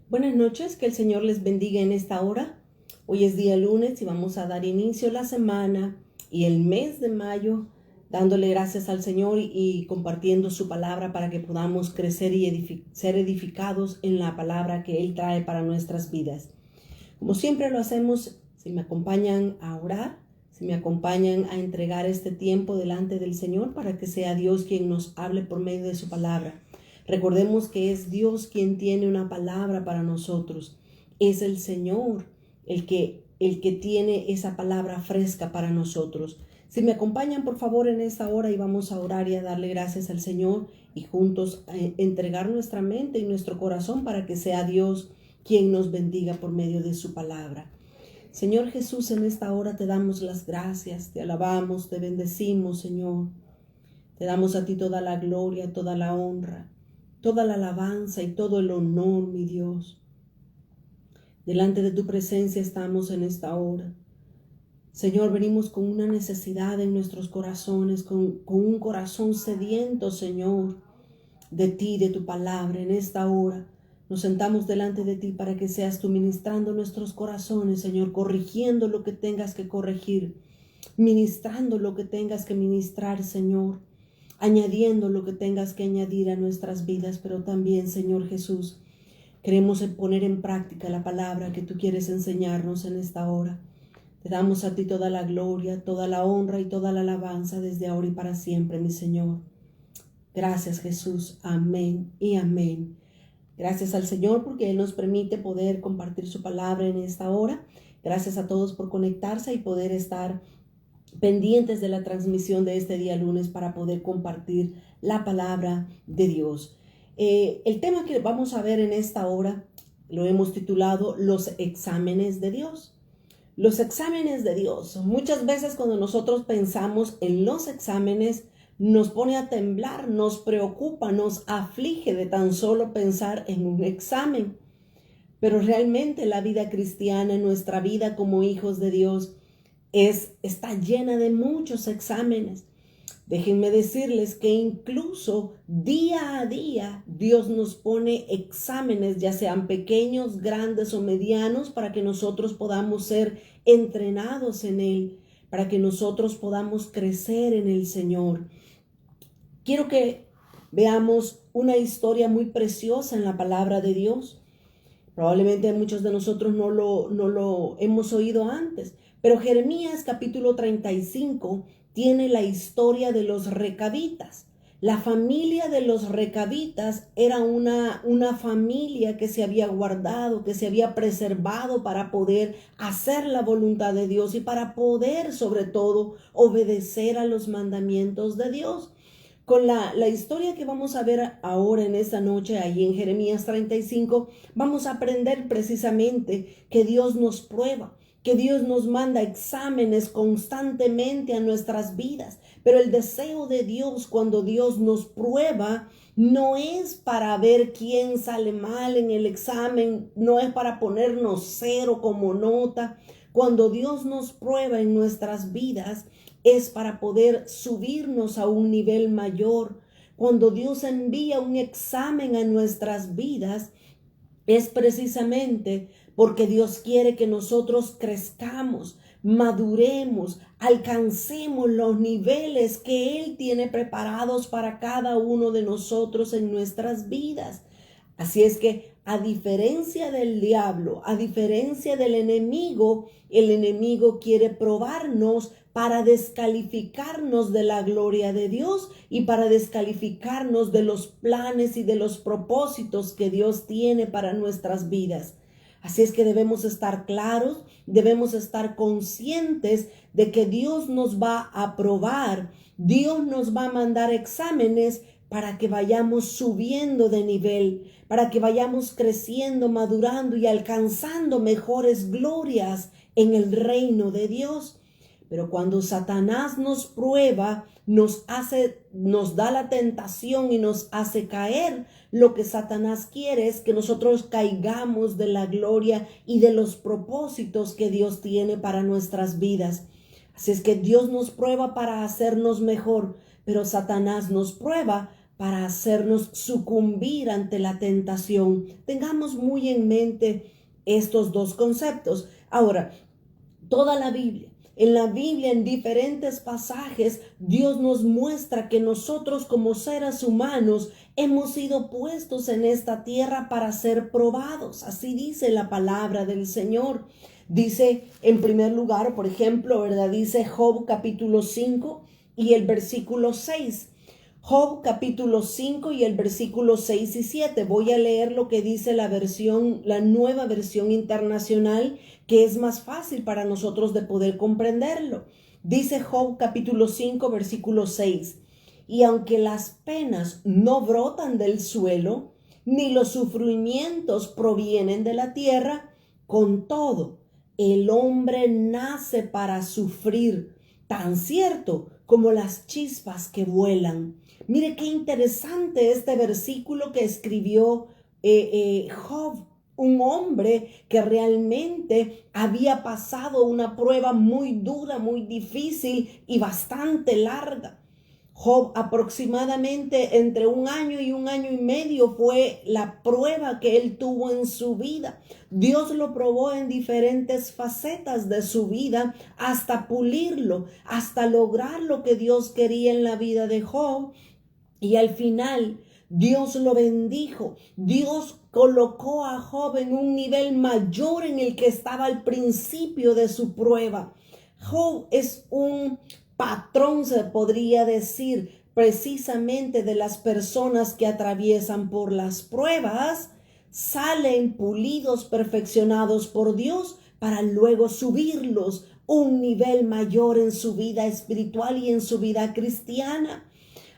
Buenas noches, que el Señor les bendiga en esta hora. Hoy es día lunes y vamos a dar inicio a la semana y el mes de mayo dándole gracias al Señor y compartiendo su palabra para que podamos crecer y ser edificados en la palabra que Él trae para nuestras vidas. Como siempre lo hacemos, si me acompañan a orar, si me acompañan a entregar este tiempo delante del Señor para que sea Dios quien nos hable por medio de su palabra. Recordemos que es Dios quien tiene una palabra para nosotros. Es el Señor el que tiene esa palabra fresca para nosotros. Si me acompañan, por favor, en esta hora y vamos a orar y a darle gracias al Señor y juntos a entregar nuestra mente y nuestro corazón para que sea Dios quien nos bendiga por medio de su palabra. Señor Jesús, en esta hora te damos las gracias, te alabamos, te bendecimos, Señor. Te damos a ti toda la gloria, toda la honra, toda la alabanza y todo el honor, mi Dios. Delante de tu presencia estamos en esta hora. Señor, venimos con una necesidad en nuestros corazones, con un corazón sediento, Señor, de ti, de tu palabra. En esta hora nos sentamos delante de ti para que seas tú ministrando nuestros corazones, Señor, corrigiendo lo que tengas que corregir, ministrando lo que tengas que ministrar, Señor, añadiendo lo que tengas que añadir a nuestras vidas, pero también, Señor Jesús, queremos poner en práctica la palabra que tú quieres enseñarnos en esta hora. Te damos a ti toda la gloria, toda la honra y toda la alabanza desde ahora y para siempre, mi Señor. Gracias, Jesús. Amén y amén. Gracias al Señor porque Él nos permite poder compartir su palabra en esta hora. Gracias a todos por conectarse y poder estar pendientes de la transmisión de este día lunes para poder compartir la palabra de Dios. El tema que vamos a ver en esta hora lo hemos titulado Los exámenes de Dios. Los exámenes de Dios. Muchas veces cuando nosotros pensamos en los exámenes, nos pone a temblar, nos preocupa, nos aflige de tan solo pensar en un examen. Pero realmente la vida cristiana, nuestra vida como hijos de Dios, está llena de muchos exámenes. Déjenme decirles que incluso día a día Dios nos pone exámenes, ya sean pequeños, grandes o medianos, para que nosotros podamos ser entrenados en Él, para que nosotros podamos crecer en el Señor. Quiero que veamos una historia muy preciosa en la palabra de Dios. Probablemente muchos de nosotros no lo hemos oído antes, pero Jeremías capítulo 35 tiene la historia de los recabitas. La familia de los recabitas era una familia que se había guardado, que se había preservado para poder hacer la voluntad de Dios y para poder, sobre todo, obedecer a los mandamientos de Dios. Con la historia que vamos a ver ahora en esta noche, ahí en Jeremías 35, vamos a aprender precisamente que Dios nos prueba, que Dios nos manda exámenes constantemente a nuestras vidas. Pero el deseo de Dios cuando Dios nos prueba no es para ver quién sale mal en el examen, no es para ponernos 0 como nota. Cuando Dios nos prueba en nuestras vidas, es para poder subirnos a un nivel mayor. Cuando Dios envía un examen a nuestras vidas, es precisamente porque Dios quiere que nosotros crezcamos, maduremos, alcancemos los niveles que Él tiene preparados para cada uno de nosotros en nuestras vidas. Así es que, a diferencia del diablo, a diferencia del enemigo, el enemigo quiere probarnos para descalificarnos de la gloria de Dios y para descalificarnos de los planes y de los propósitos que Dios tiene para nuestras vidas. Así es que debemos estar claros, debemos estar conscientes de que Dios nos va a probar, Dios nos va a mandar exámenes para que vayamos subiendo de nivel, para que vayamos creciendo, madurando y alcanzando mejores glorias en el reino de Dios. Pero cuando Satanás nos prueba, nos da la tentación y nos hace caer, lo que Satanás quiere es que nosotros caigamos de la gloria y de los propósitos que Dios tiene para nuestras vidas. Así es que Dios nos prueba para hacernos mejor, pero Satanás nos prueba para hacernos sucumbir ante la tentación. Tengamos muy en mente estos dos conceptos. Ahora, toda la Biblia. En la Biblia, en diferentes pasajes, Dios nos muestra que nosotros como seres humanos hemos sido puestos en esta tierra para ser probados. Así dice la palabra del Señor. Dice en primer lugar, por ejemplo, ¿verdad? Dice Job capítulo 5 y el versículo 6. Job capítulo 5 y el versículo 6 y 7. Voy a leer lo que dice la nueva versión internacional, que es más fácil para nosotros de poder comprenderlo. Dice Job capítulo 5 versículo 6. Y aunque las penas no brotan del suelo, ni los sufrimientos provienen de la tierra, con todo, el hombre nace para sufrir, tan cierto como las chispas que vuelan. Mire qué interesante este versículo que escribió Job, un hombre que realmente había pasado una prueba muy dura, muy difícil y bastante larga. Job, aproximadamente entre 1 año y 1 año y medio fue la prueba que él tuvo en su vida. Dios lo probó en diferentes facetas de su vida hasta pulirlo, hasta lograr lo que Dios quería en la vida de Job. Y al final Dios lo bendijo. Dios colocó a Job en un nivel mayor en el que estaba al principio de su prueba. Job es un patrón, se podría decir, precisamente de las personas que atraviesan por las pruebas, salen pulidos, perfeccionados por Dios, para luego subirlos un nivel mayor en su vida espiritual y en su vida cristiana.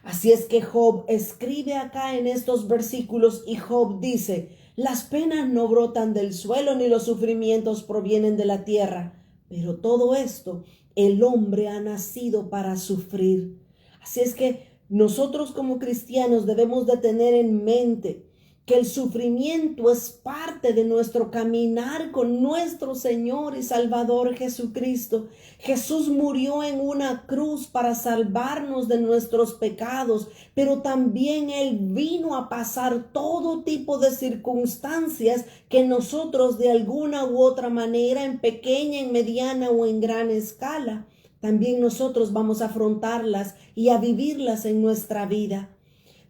Así es que Job escribe acá en estos versículos y Job dice: las penas no brotan del suelo ni los sufrimientos provienen de la tierra, pero todo esto el hombre ha nacido para sufrir. Así es que nosotros como cristianos debemos de tener en mente que el sufrimiento es parte de nuestro caminar con nuestro Señor y Salvador Jesucristo. Jesús murió en una cruz para salvarnos de nuestros pecados, pero también Él vino a pasar todo tipo de circunstancias que nosotros de alguna u otra manera, en pequeña, en mediana o en gran escala, también nosotros vamos a afrontarlas y a vivirlas en nuestra vida.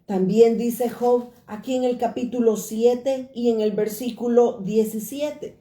También dice Job aquí en el capítulo 7 y en el versículo 17.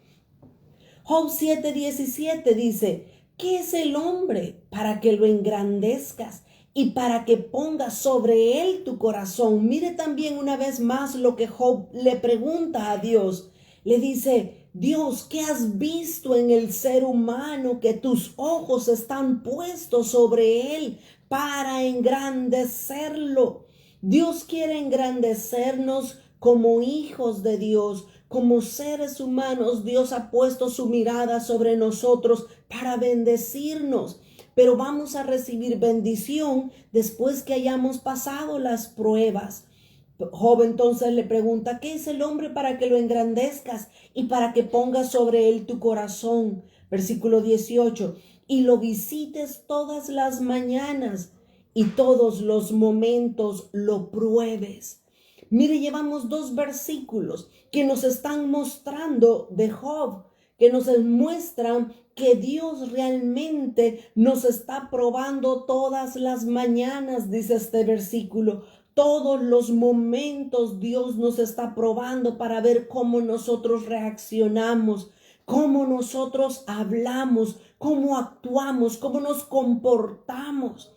Job 7:17 dice: ¿qué es el hombre para que lo engrandezcas y para que pongas sobre él tu corazón? Mire también una vez más lo que Job le pregunta a Dios. Le dice: Dios, ¿qué has visto en el ser humano que tus ojos están puestos sobre él para engrandecerlo? Dios quiere engrandecernos como hijos de Dios, como seres humanos. Dios ha puesto su mirada sobre nosotros para bendecirnos, pero vamos a recibir bendición después que hayamos pasado las pruebas. Job entonces le pregunta: ¿qué es el hombre para que lo engrandezcas y para que pongas sobre él tu corazón? Versículo 18: y lo visites todas las mañanas y todos los momentos lo pruebes. Mire, llevamos 2 versículos que nos están mostrando de Job, que nos muestran que Dios realmente nos está probando todas las mañanas, dice este versículo. Todos los momentos Dios nos está probando para ver cómo nosotros reaccionamos, cómo nosotros hablamos, cómo actuamos, cómo nos comportamos.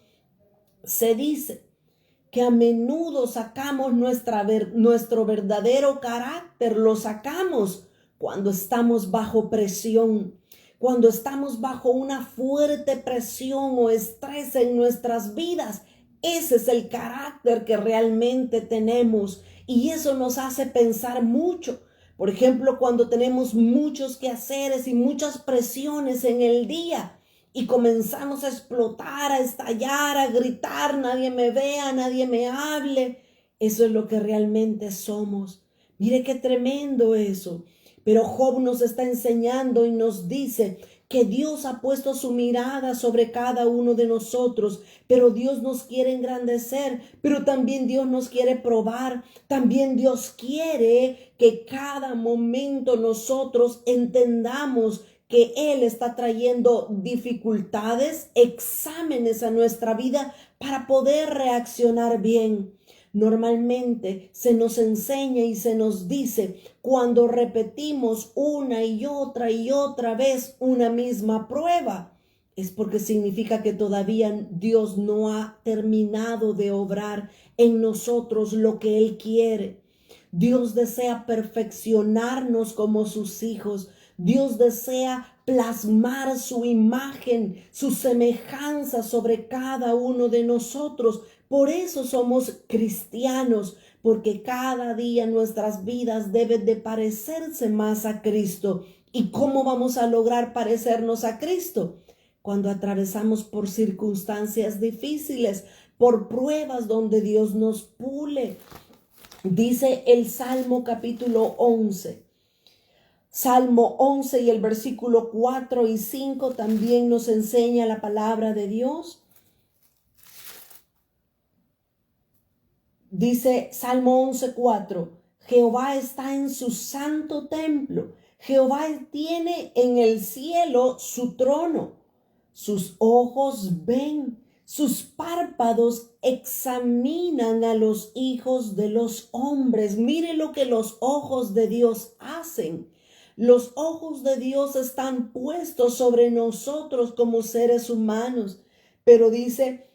Se dice que a menudo sacamos nuestro verdadero carácter, lo sacamos cuando estamos bajo presión, cuando estamos bajo una fuerte presión o estrés en nuestras vidas. Ese es el carácter que realmente tenemos y eso nos hace pensar mucho. Por ejemplo, cuando tenemos muchos quehaceres y muchas presiones en el día, y comenzamos a explotar, a estallar, a gritar: nadie me vea, nadie me hable. Eso es lo que realmente somos. Mire qué tremendo eso. Pero Job nos está enseñando y nos dice que Dios ha puesto su mirada sobre cada uno de nosotros, pero Dios nos quiere engrandecer, pero también Dios nos quiere probar, también Dios quiere que cada momento nosotros entendamos que Él está trayendo dificultades, exámenes a nuestra vida para poder reaccionar bien. Normalmente se nos enseña y se nos dice cuando repetimos una y otra vez una misma prueba, es porque significa que todavía Dios no ha terminado de obrar en nosotros lo que Él quiere. Dios desea perfeccionarnos como sus hijos. Dios desea plasmar su imagen, su semejanza sobre cada uno de nosotros. Por eso somos cristianos, porque cada día nuestras vidas deben de parecerse más a Cristo. ¿Y cómo vamos a lograr parecernos a Cristo? Cuando atravesamos por circunstancias difíciles, por pruebas donde Dios nos pule. Dice el Salmo capítulo 11. Salmo 11 y el versículo 4 y 5 también nos enseña la palabra de Dios. Dice Salmo 11:4, Jehová está en su santo templo. Jehová tiene en el cielo su trono. Sus ojos ven, sus párpados examinan a los hijos de los hombres. Mire lo que los ojos de Dios hacen. Los ojos de Dios están puestos sobre nosotros como seres humanos, pero dice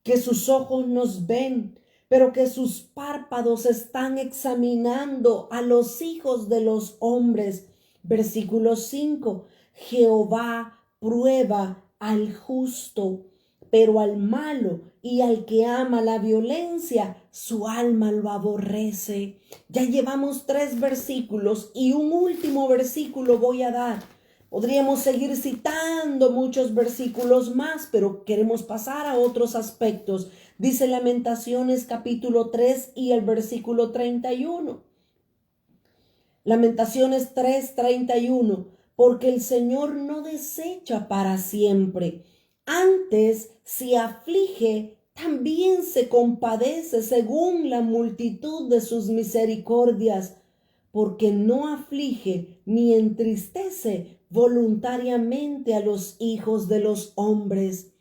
que sus ojos nos ven, pero que sus párpados están examinando a los hijos de los hombres. Versículo 5, Jehová prueba al justo, pero al malo y al que ama la violencia, su alma lo aborrece. Ya llevamos 3 versículos y un último versículo voy a dar. Podríamos seguir citando muchos versículos más, pero queremos pasar a otros aspectos. Dice Lamentaciones capítulo 3 y el versículo 31. Lamentaciones 3:31. Porque el Señor no desecha para siempre. Antes, si aflige, también se compadece según la multitud de sus misericordias. Porque no aflige ni entristece voluntariamente a los hijos de los hombres.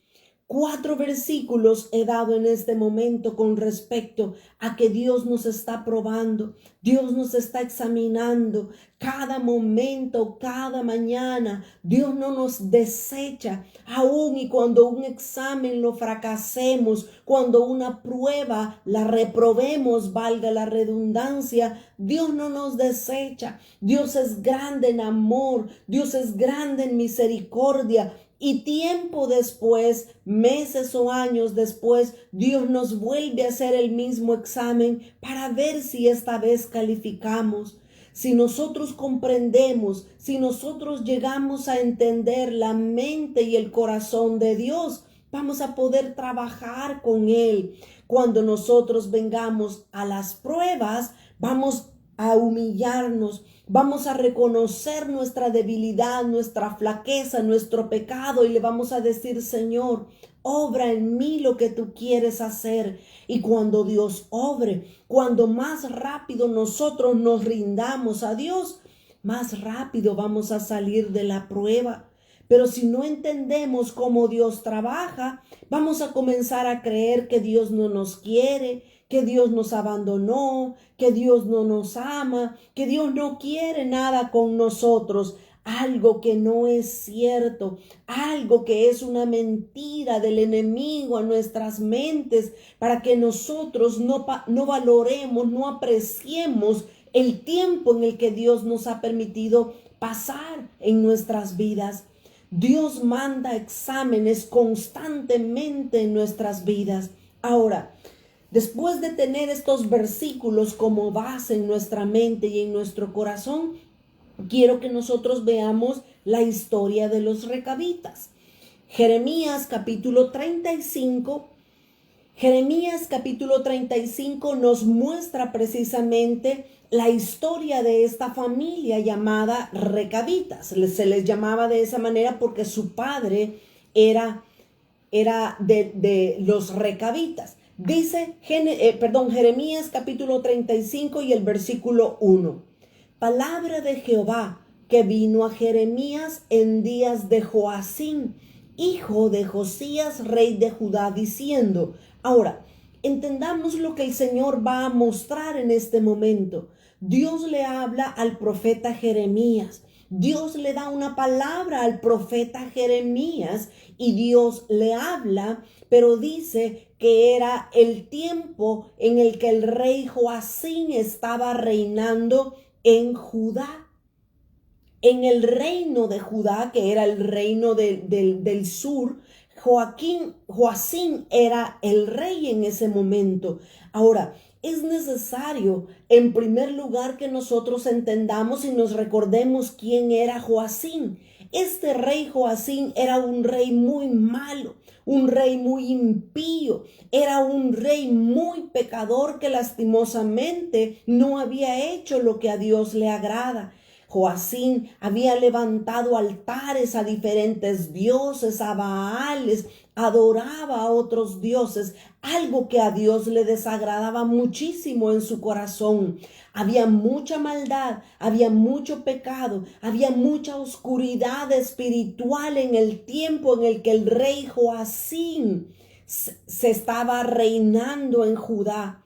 4 versículos he dado en este momento con respecto a que Dios nos está probando, Dios nos está examinando cada momento, cada mañana. Dios no nos desecha, aun y cuando un examen lo fracasemos, cuando una prueba la reprobemos, valga la redundancia, Dios no nos desecha. Dios es grande en amor, Dios es grande en misericordia. Y tiempo después, meses o años después, Dios nos vuelve a hacer el mismo examen para ver si esta vez calificamos. Si nosotros comprendemos, si nosotros llegamos a entender la mente y el corazón de Dios, vamos a poder trabajar con Él. Cuando nosotros vengamos a las pruebas, vamos a humillarnos, vamos a reconocer nuestra debilidad, nuestra flaqueza, nuestro pecado y le vamos a decir: Señor, obra en mí lo que tú quieres hacer. Y cuando Dios obre, cuando más rápido nosotros nos rindamos a Dios, más rápido vamos a salir de la prueba. Pero si no entendemos cómo Dios trabaja, vamos a comenzar a creer que Dios no nos quiere, que Dios nos abandonó, que Dios no nos ama, que Dios no quiere nada con nosotros. Algo que no es cierto, algo que es una mentira del enemigo a nuestras mentes para que nosotros no valoremos, no apreciemos el tiempo en el que Dios nos ha permitido pasar en nuestras vidas. Dios manda exámenes constantemente en nuestras vidas. Ahora, después de tener estos versículos como base en nuestra mente y en nuestro corazón, quiero que nosotros veamos la historia de los recabitas. Jeremías capítulo 35 Jeremías capítulo 35 nos muestra precisamente la historia de esta familia llamada recabitas. Se les llamaba de esa manera porque su padre era de los recabitas. Dice Jeremías capítulo 35 y el versículo 1. Palabra de Jehová que vino a Jeremías en días de Joacín, hijo de Josías, rey de Judá, diciendo. Ahora, entendamos lo que el Señor va a mostrar en este momento. Dios le habla al profeta Jeremías. Dios le da una palabra al profeta Jeremías y Dios le habla, pero dice que era el tiempo en el que el rey Joacín estaba reinando en Judá. En el reino de Judá, que era el reino del sur, Joacín era el rey en ese momento. Ahora, es necesario, en primer lugar, que nosotros entendamos y nos recordemos quién era Joacín. Este rey Joacín era un rey muy malo, un rey muy impío, era un rey muy pecador que lastimosamente no había hecho lo que a Dios le agrada. Joacín había levantado altares a diferentes dioses, a Baales, adoraba a otros dioses, algo que a Dios le desagradaba muchísimo en su corazón. Había mucha maldad, había mucho pecado, había mucha oscuridad espiritual en el tiempo en el que el rey Joacín se estaba reinando en Judá.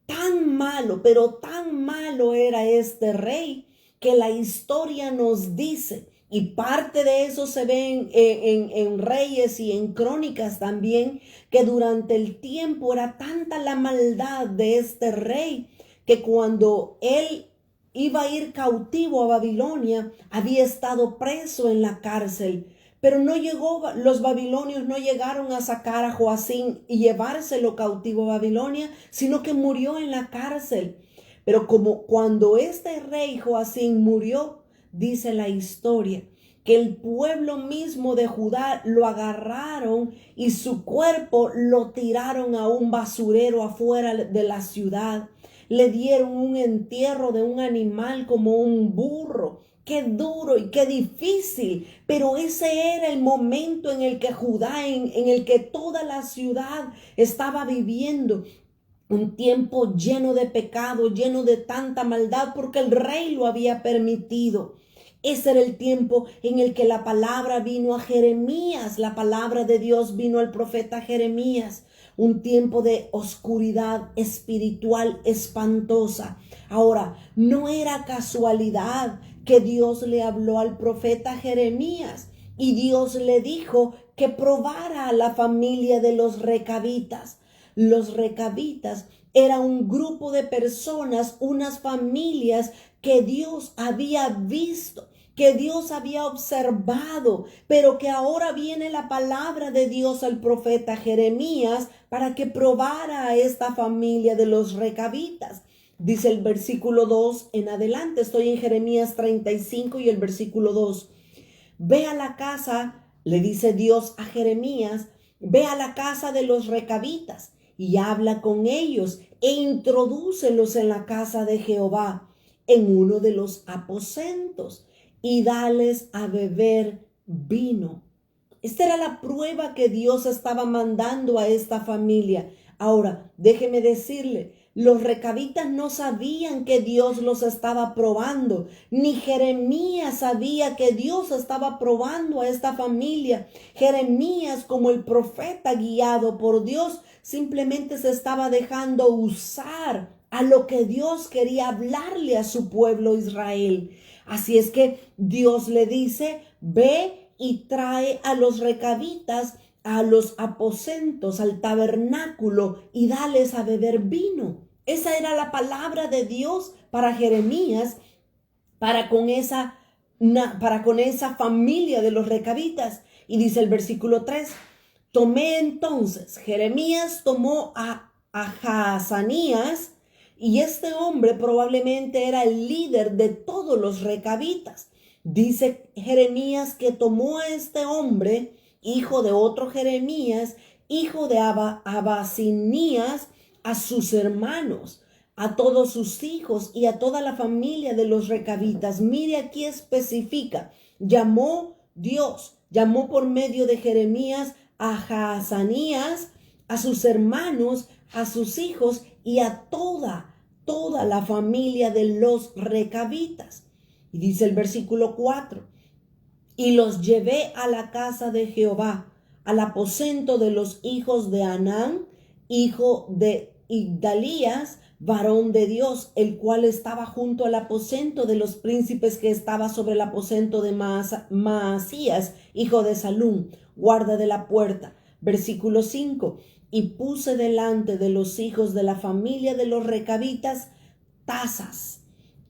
Tan malo, pero tan malo era este rey, que la historia nos dice, y parte de eso se ve en Reyes y en Crónicas también, que durante el tiempo era tanta la maldad de este rey, que cuando él iba a ir cautivo a Babilonia, había estado preso en la cárcel. Pero los babilonios no llegaron a sacar a Joacín y llevárselo cautivo a Babilonia, sino que murió en la cárcel. Pero como cuando este rey Joacín murió, dice la historia, que el pueblo mismo de Judá lo agarraron y su cuerpo lo tiraron a un basurero afuera de la ciudad. Le dieron un entierro de un animal como un burro. Qué duro y qué difícil, pero ese era el momento en el que Judá, en el que toda la ciudad estaba viviendo. Un tiempo lleno de pecado, lleno de tanta maldad, porque el rey lo había permitido. Ese era el tiempo en el que la palabra vino a Jeremías, la palabra de Dios vino al profeta Jeremías. Un tiempo de oscuridad espiritual espantosa. Ahora, no era casualidad que Dios le habló al profeta Jeremías y Dios le dijo que probara a la familia de los recabitas. Los recabitas era un grupo de personas, unas familias que Dios había visto, que Dios había observado, pero que ahora viene la palabra de Dios al profeta Jeremías para que probara a esta familia de los recabitas. Dice el versículo 2 en adelante, estoy en Jeremías 35 y el versículo 2. Ve a la casa, le dice Dios a Jeremías, ve a la casa de los recabitas y habla con ellos e introdúcelos en la casa de Jehová, en uno de los aposentos, y dales a beber vino. Esta era la prueba que Dios estaba mandando a esta familia. Ahora, déjeme decirle, los recabitas no sabían que Dios los estaba probando, ni Jeremías sabía que Dios estaba probando a esta familia. Jeremías, como el profeta guiado por Dios, simplemente se estaba dejando usar a lo que Dios quería hablarle a su pueblo Israel. Así es que Dios le dice, ve y trae a los recabitas a los aposentos, al tabernáculo, y dales a beber vino. Esa era la palabra de Dios para Jeremías, para con esa familia de los recabitas. Y dice el versículo 3, tomé entonces, Jeremías tomó a Jaazanías, y este hombre probablemente era el líder de todos los recabitas. Dice Jeremías que tomó a este hombre, hijo de otro Jeremías, hijo de Abasinías, a sus hermanos, a todos sus hijos y a toda la familia de los recabitas. Mire, aquí especifica, llamó por medio de Jeremías a Jaazanías, a sus hermanos, a sus hijos y a toda la familia de los recabitas. Y dice el versículo 4, y los llevé a la casa de Jehová, al aposento de los hijos de Anán, hijo de Igdalías, varón de Dios, el cual estaba junto al aposento de los príncipes, que estaba sobre el aposento de Maasías, hijo de Salum, guarda de la puerta. Versículo 5, y puse delante de los hijos de la familia de los recabitas tazas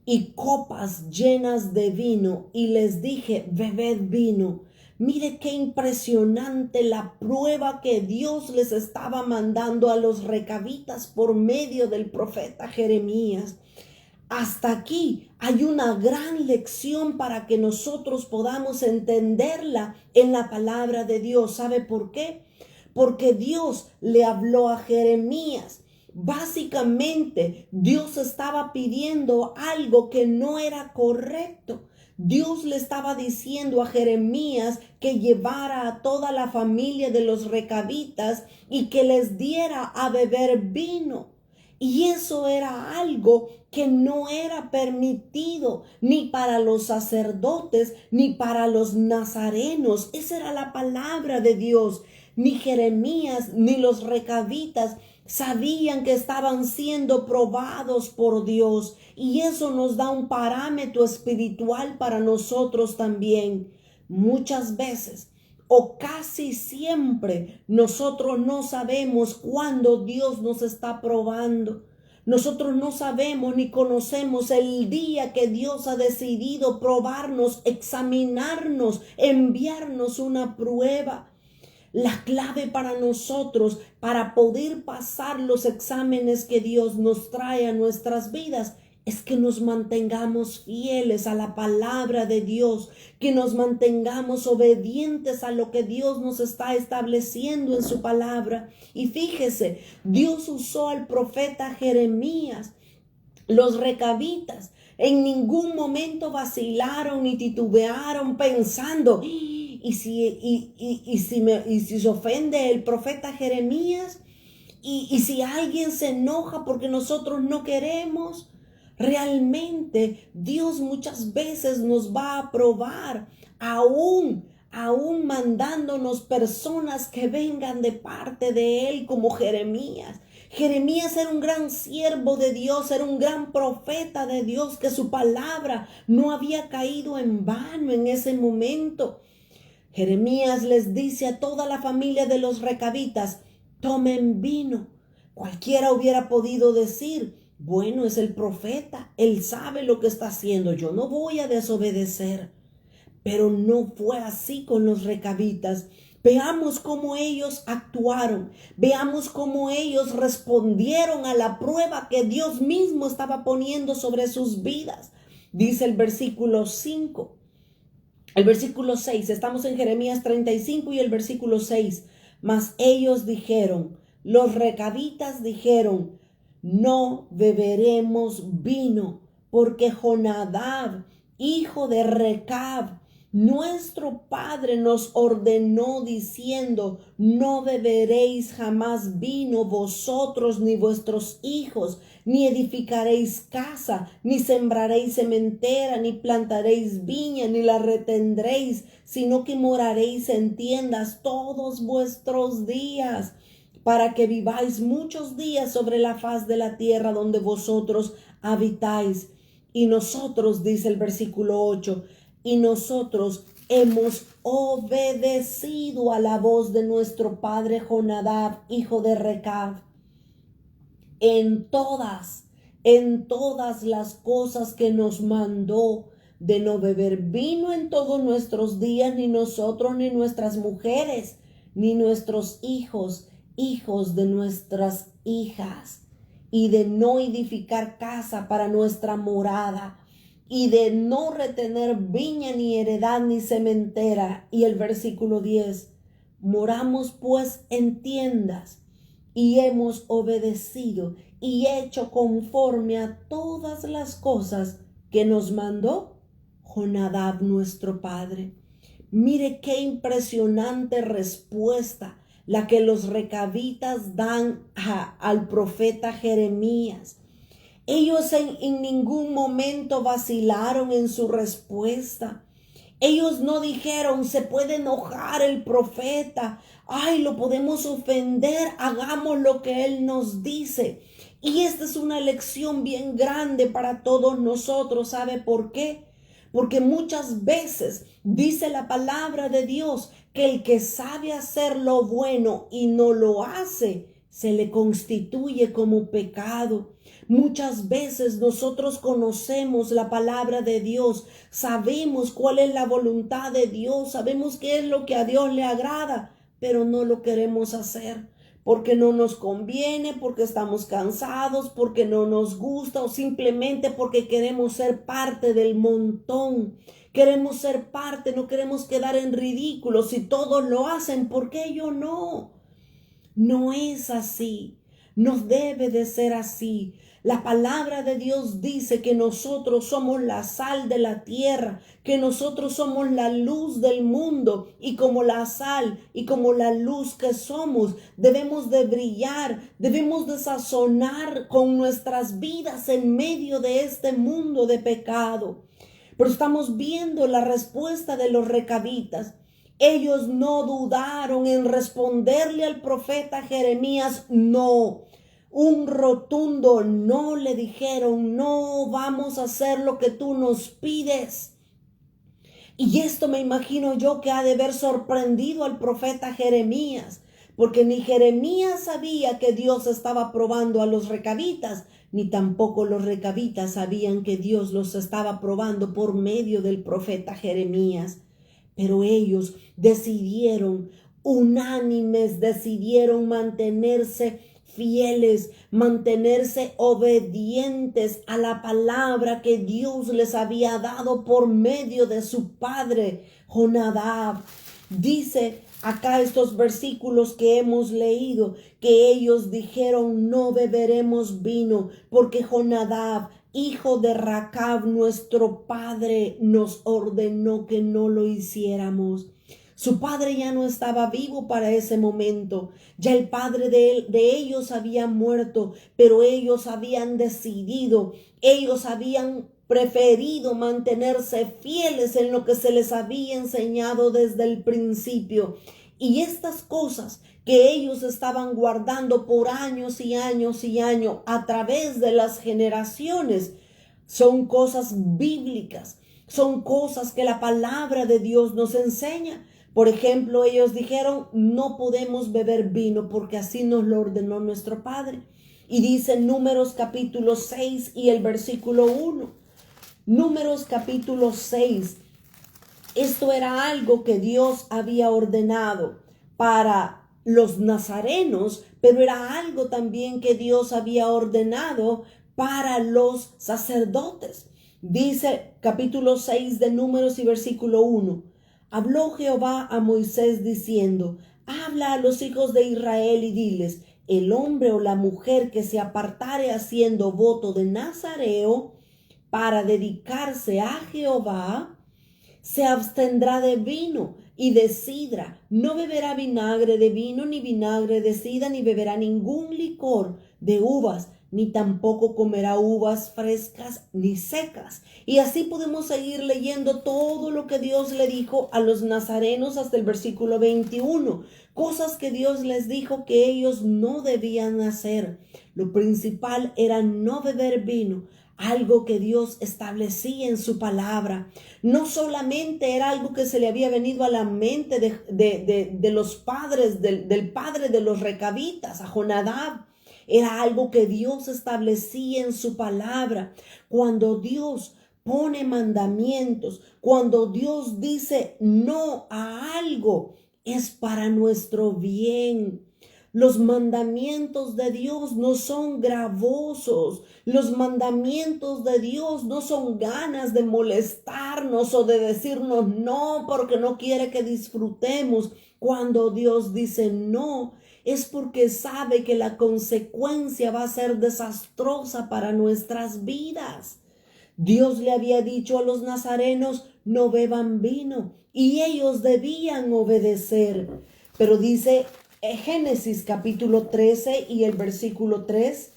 y copas llenas de vino, y les dije, bebed vino. Mire qué impresionante la prueba que Dios les estaba mandando a los recabitas por medio del profeta Jeremías. Hasta aquí hay una gran lección para que nosotros podamos entenderla en la palabra de Dios. ¿Sabe por qué? Porque Dios le habló a Jeremías. Básicamente, Dios estaba pidiendo algo que no era correcto. Dios le estaba diciendo a Jeremías que llevara a toda la familia de los recabitas y que les diera a beber vino. Y eso era algo que no era permitido ni para los sacerdotes ni para los nazarenos. Esa era la palabra de Dios. Ni Jeremías ni los recabitas sabían que estaban siendo probados por Dios, y eso nos da un parámetro espiritual para nosotros también. Muchas veces o casi siempre nosotros no sabemos cuándo Dios nos está probando. Nosotros no sabemos ni conocemos el día que Dios ha decidido probarnos, examinarnos, enviarnos una prueba. La clave para nosotros, para poder pasar los exámenes que Dios nos trae a nuestras vidas, es que nos mantengamos fieles a la palabra de Dios, que nos mantengamos obedientes a lo que Dios nos está estableciendo en su palabra. Y fíjese, Dios usó al profeta Jeremías. Los recabitas en ningún momento vacilaron ni titubearon pensando, ¿y si se ofende el profeta Jeremías? ¿Y si alguien se enoja porque nosotros no queremos? Realmente Dios muchas veces nos va a probar, aún mandándonos personas que vengan de parte de Él, como Jeremías. Jeremías era un gran siervo de Dios, era un gran profeta de Dios, que su palabra no había caído en vano en ese momento. Jeremías les dice a toda la familia de los recabitas, tomen vino. Cualquiera hubiera podido decir, bueno, es el profeta, él sabe lo que está haciendo, yo no voy a desobedecer. Pero no fue así con los recabitas. Veamos cómo ellos actuaron, veamos cómo ellos respondieron a la prueba que Dios mismo estaba poniendo sobre sus vidas. Dice el versículo 5. El versículo 6, estamos en Jeremías 35 y el versículo 6. Mas ellos dijeron, los recabitas dijeron, no beberemos vino, porque Jonadab, hijo de Recab, nuestro padre, nos ordenó diciendo, no beberéis jamás vino vosotros ni vuestros hijos, ni edificaréis casa, ni sembraréis sementera, ni plantaréis viña, ni la retendréis, sino que moraréis en tiendas todos vuestros días, para que viváis muchos días sobre la faz de la tierra donde vosotros habitáis. Y nosotros, dice el versículo 8, y nosotros hemos obedecido a la voz de nuestro padre Jonadab, hijo de Recab, en todas las cosas que nos mandó, de no beber vino en todos nuestros días, ni nosotros, ni nuestras mujeres, ni nuestros hijos de nuestras hijas, y de no edificar casa para nuestra morada, y de no retener viña, ni heredad, ni sementera. Y el versículo 10, Moramos pues en tiendas y hemos obedecido y hecho conforme a todas las cosas que nos mandó Jonadab nuestro padre. Mire qué impresionante respuesta la que los recabitas dan al profeta Jeremías. Ellos en ningún momento vacilaron en su respuesta. Ellos no dijeron, se puede enojar el profeta, ay, lo podemos ofender, hagamos lo que él nos dice. Y esta es una lección bien grande para todos nosotros. ¿Sabe por qué? Porque muchas veces dice la palabra de Dios que el que sabe hacer lo bueno y no lo hace, se le constituye como pecado. Muchas veces nosotros conocemos la palabra de Dios, sabemos cuál es la voluntad de Dios, sabemos qué es lo que a Dios le agrada, pero no lo queremos hacer porque no nos conviene, porque estamos cansados, porque no nos gusta o simplemente porque queremos ser parte del montón. Queremos ser parte, no queremos quedar en ridículo. Si todos lo hacen, ¿por qué yo no? No es así, no debe de ser así. La palabra de Dios dice que nosotros somos la sal de la tierra, que nosotros somos la luz del mundo y como la sal y como la luz que somos, debemos de brillar, debemos de sazonar con nuestras vidas en medio de este mundo de pecado. Pero estamos viendo la respuesta de los recabitas. Ellos no dudaron en responderle al profeta Jeremías, no. Un rotundo no le dijeron, no vamos a hacer lo que tú nos pides. Y esto me imagino yo que ha de haber sorprendido al profeta Jeremías, porque ni Jeremías sabía que Dios estaba probando a los recabitas, ni tampoco los recabitas sabían que Dios los estaba probando por medio del profeta Jeremías. Pero ellos decidieron, unánimes, decidieron mantenerse fieles, mantenerse obedientes a la palabra que Dios les había dado por medio de su padre Jonadab. Dice acá estos versículos que hemos leído, que ellos dijeron, no beberemos vino, porque Jonadab, hijo de Racab, nuestro padre, nos ordenó que no lo hiciéramos. Su padre ya no estaba vivo para ese momento. Ya el padre de ellos había muerto, pero ellos habían decidido, ellos habían preferido mantenerse fieles en lo que se les había enseñado desde el principio. Y estas cosas que ellos estaban guardando por años y años y años a través de las generaciones son cosas bíblicas, son cosas que la palabra de Dios nos enseña. Por ejemplo, ellos dijeron, no podemos beber vino porque así nos lo ordenó nuestro Padre. Y dice Números capítulo 6 y el versículo 1. Números capítulo 6. Esto era algo que Dios había ordenado para los nazarenos, pero era algo también que Dios había ordenado para los sacerdotes. Dice capítulo 6 de Números y versículo 1. Habló Jehová a Moisés diciendo, habla a los hijos de Israel y diles, el hombre o la mujer que se apartare haciendo voto de nazareo para dedicarse a Jehová, se abstendrá de vino y de sidra, no beberá vinagre de vino, ni vinagre de sidra, ni beberá ningún licor de uvas, ni tampoco comerá uvas frescas ni secas. Y así podemos seguir leyendo todo lo que Dios le dijo a los nazarenos hasta el versículo 21. Cosas que Dios les dijo que ellos no debían hacer. Lo principal era no beber vino, algo que Dios establecía en su palabra. No solamente era algo que se le había venido a la mente de los padres, del padre de los recabitas, a Jonadab. Era algo que Dios establecía en su palabra. Cuando Dios pone mandamientos, cuando Dios dice no a algo, es para nuestro bien. Los mandamientos de Dios no son gravosos. Los mandamientos de Dios no son ganas de molestarnos o de decirnos no porque no quiere que disfrutemos. Cuando Dios dice no, es porque sabe que la consecuencia va a ser desastrosa para nuestras vidas. Dios le había dicho a los nazarenos, no beban vino, y ellos debían obedecer. Pero dice Génesis capítulo 13 y el versículo 3.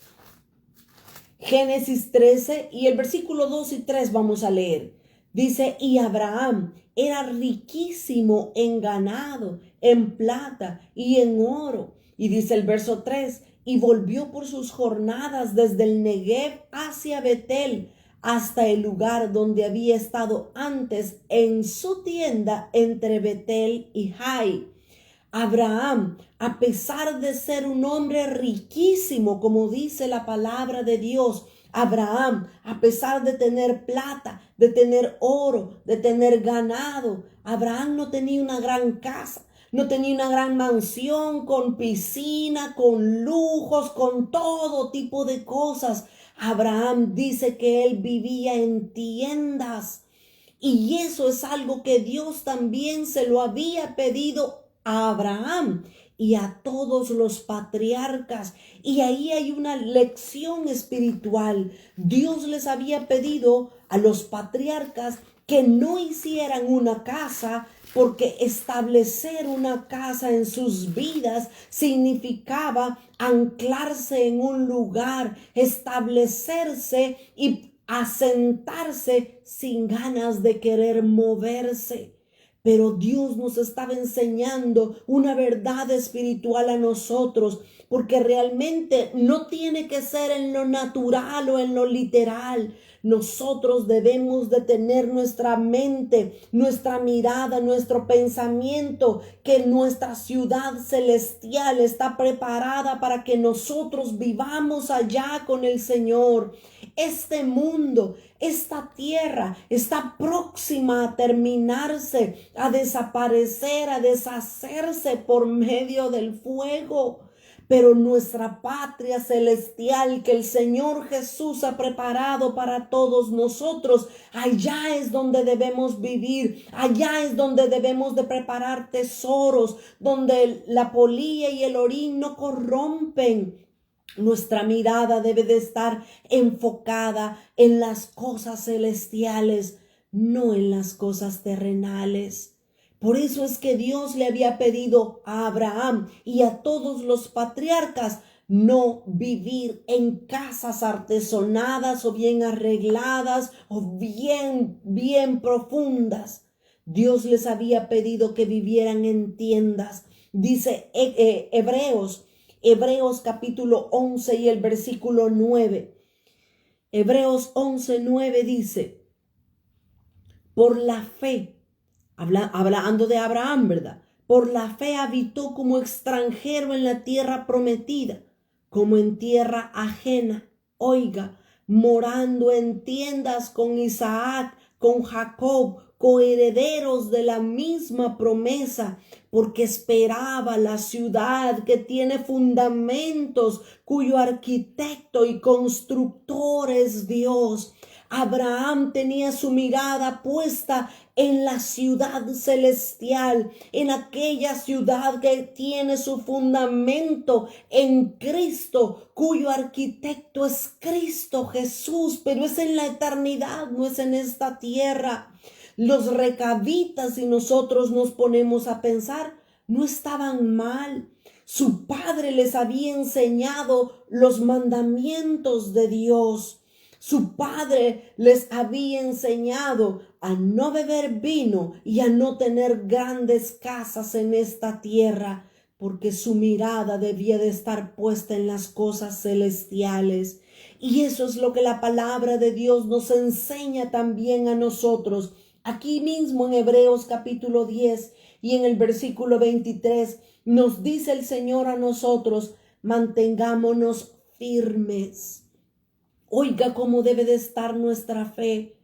Génesis 13 y el versículo 2 y 3 vamos a leer. Dice, y Abraham era riquísimo en ganado, en plata y en oro. Y dice el verso 3, y volvió por sus jornadas desde el Negev hacia Betel, hasta el lugar donde había estado antes en su tienda entre Betel y Jai. Abraham, a pesar de ser un hombre riquísimo, como dice la palabra de Dios, Abraham, a pesar de tener plata, de tener oro, de tener ganado, Abraham no tenía una gran casa, no tenía una gran mansión con piscina, con lujos, con todo tipo de cosas. Abraham dice que él vivía en tiendas. Y eso es algo que Dios también se lo había pedido a Abraham y a todos los patriarcas. Y ahí hay una lección espiritual. Dios les había pedido a los patriarcas que no hicieran una casa, porque establecer una casa en sus vidas significaba anclarse en un lugar, establecerse y asentarse sin ganas de querer moverse. Pero Dios nos estaba enseñando una verdad espiritual a nosotros, porque realmente no tiene que ser en lo natural o en lo literal. Nosotros debemos de tener nuestra mente, nuestra mirada, nuestro pensamiento, que nuestra ciudad celestial está preparada para que nosotros vivamos allá con el Señor. Este mundo, esta tierra está próxima a terminarse, a desaparecer, a deshacerse por medio del fuego. Pero nuestra patria celestial que el Señor Jesús ha preparado para todos nosotros, allá es donde debemos vivir, allá es donde debemos de preparar tesoros, donde la polilla y el orín no corrompen. Nuestra mirada debe de estar enfocada en las cosas celestiales, no en las cosas terrenales. Por eso es que Dios le había pedido a Abraham y a todos los patriarcas no vivir en casas artesonadas o bien arregladas o bien profundas. Dios les había pedido que vivieran en tiendas. Dice Hebreos capítulo 11 y el versículo 9. Hebreos 11:9 dice, por la fe, hablando de Abraham, ¿verdad? Por la fe habitó como extranjero en la tierra prometida, como en tierra ajena. Oiga, morando en tiendas con Isaac, con Jacob, coherederos de la misma promesa, porque esperaba la ciudad que tiene fundamentos, cuyo arquitecto y constructor es Dios. Abraham tenía su mirada puesta en la ciudad celestial, en aquella ciudad que tiene su fundamento en Cristo, cuyo arquitecto es Cristo Jesús, pero es en la eternidad, no es en esta tierra. Los recabitas, si nosotros nos ponemos a pensar, no estaban mal. Su padre les había enseñado los mandamientos de Dios. Su padre les había enseñado a no beber vino y a no tener grandes casas en esta tierra, porque su mirada debía de estar puesta en las cosas celestiales. Y eso es lo que la palabra de Dios nos enseña también a nosotros. Aquí mismo en Hebreos capítulo 10 y en el versículo 23 nos dice el Señor a nosotros, mantengámonos firmes. Oiga cómo debe de estar nuestra fe.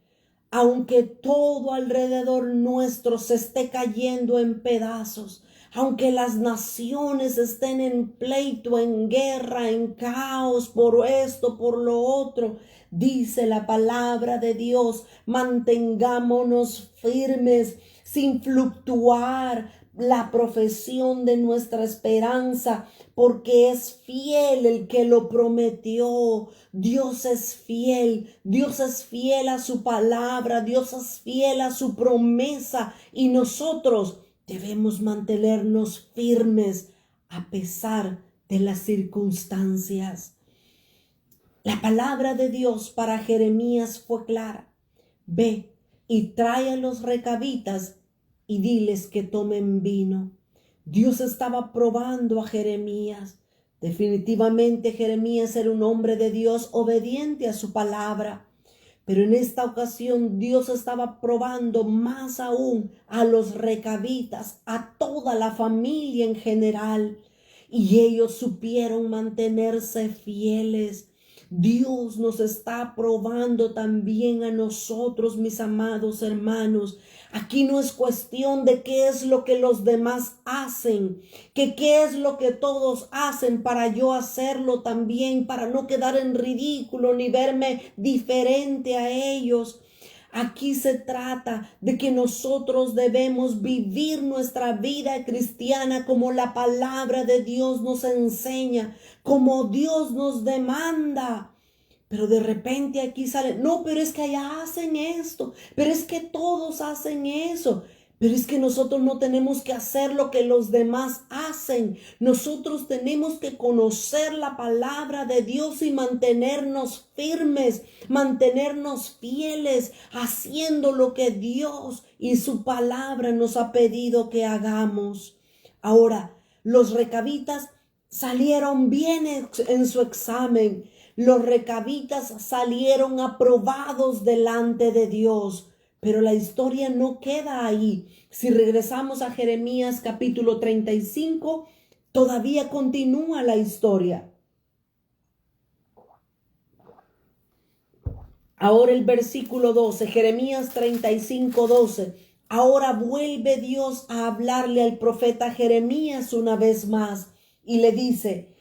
Aunque todo alrededor nuestro se esté cayendo en pedazos, Aunque las naciones estén en pleito, en guerra, en caos, por esto, por lo otro, dice la palabra de Dios, mantengámonos firmes sin fluctuar la profesión de nuestra esperanza, porque es fiel el que lo prometió. Dios es fiel a su palabra, Dios es fiel a su promesa, y nosotros debemos mantenernos firmes a pesar de las circunstancias. La palabra de Dios para Jeremías fue clara. Ve y trae a los recabitas y diles que tomen vino. Dios estaba probando a Jeremías. Definitivamente Jeremías era un hombre de Dios obediente a su palabra. Pero en esta ocasión Dios estaba probando más aún a los recabitas, a toda la familia en general. Y ellos supieron mantenerse fieles. Dios nos está probando también a nosotros, mis amados hermanos. Aquí no es cuestión de qué es lo que los demás hacen, que qué es lo que todos hacen para yo hacerlo también, para no quedar en ridículo ni verme diferente a ellos. Aquí se trata de que nosotros debemos vivir nuestra vida cristiana como la palabra de Dios nos enseña, como Dios nos demanda. Pero de repente aquí sale, no, pero es que allá hacen esto, pero es que todos hacen eso. Pero es que nosotros no tenemos que hacer lo que los demás hacen. Nosotros tenemos que conocer la palabra de Dios y mantenernos firmes, mantenernos fieles, haciendo lo que Dios y su palabra nos ha pedido que hagamos. Ahora, los recabitas salieron bien en su examen. Los recabitas salieron aprobados delante de Dios. Pero la historia no queda ahí. Si regresamos a Jeremías capítulo 35, todavía continúa la historia. Ahora el versículo 12, Jeremías 35, 12. Ahora vuelve Dios a hablarle al profeta Jeremías una vez más y le dice,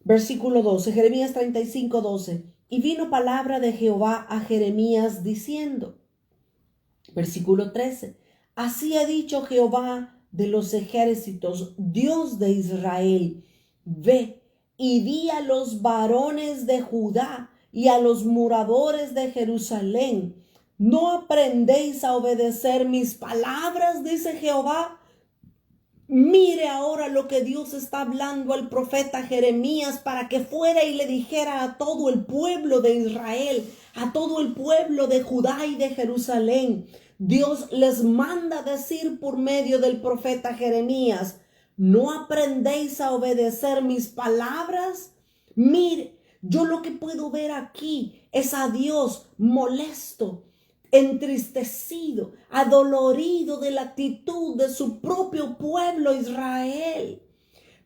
versículo 12, Jeremías 35, 12. Y vino palabra de Jehová a Jeremías diciendo, versículo 13. Así ha dicho Jehová de los ejércitos, Dios de Israel, ve y di a los varones de Judá y a los moradores de Jerusalén, ¿no aprendéis a obedecer mis palabras? Dice Jehová. Mire ahora lo que Dios está hablando al profeta Jeremías para que fuera y le dijera a todo el pueblo de Israel, a todo el pueblo de Judá y de Jerusalén. Dios les manda decir por medio del profeta Jeremías, ¿no aprendéis a obedecer mis palabras? Mire, yo lo que puedo ver aquí es a Dios molesto, entristecido, adolorido de la actitud de su propio pueblo Israel.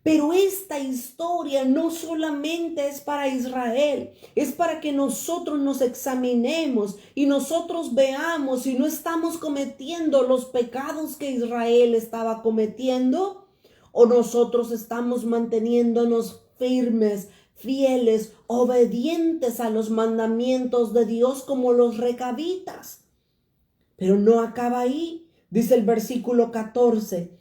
Pero esta historia no solamente es para Israel, es para que nosotros nos examinemos y nosotros veamos si no estamos cometiendo los pecados que Israel estaba cometiendo o nosotros estamos manteniéndonos firmes, fieles, obedientes a los mandamientos de Dios como los recabitas. Pero no acaba ahí, dice el versículo 14.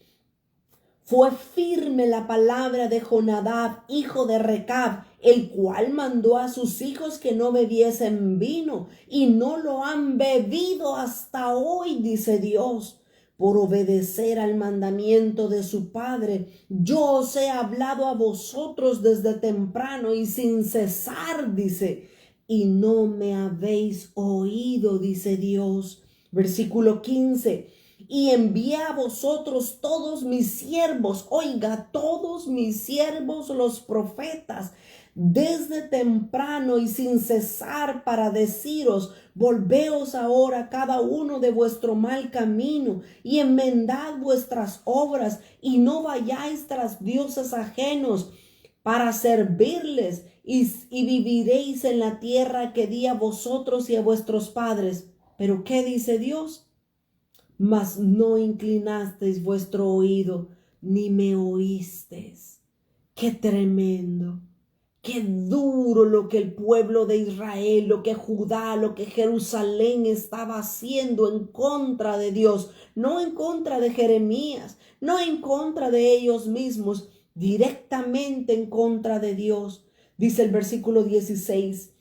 Fue firme la palabra de Jonadab, hijo de Recab, el cual mandó a sus hijos que no bebiesen vino, y no lo han bebido hasta hoy, dice Dios. Por obedecer al mandamiento de su padre, yo os he hablado a vosotros desde temprano y sin cesar, dice, y no me habéis oído, dice Dios. Versículo 15. Y envié a vosotros todos mis siervos, oiga, todos mis siervos los profetas, desde temprano y sin cesar para deciros, volveos ahora cada uno de vuestro mal camino y enmendad vuestras obras y no vayáis tras dioses ajenos para servirles y viviréis en la tierra que di a vosotros y a vuestros padres. Pero ¿qué dice Dios? Mas no inclinasteis vuestro oído, ni me oísteis. Qué tremendo. Qué duro lo que el pueblo de Israel, lo que Judá, lo que Jerusalén estaba haciendo en contra de Dios, no en contra de Jeremías, no en contra de ellos mismos, directamente en contra de Dios. Dice el versículo 16,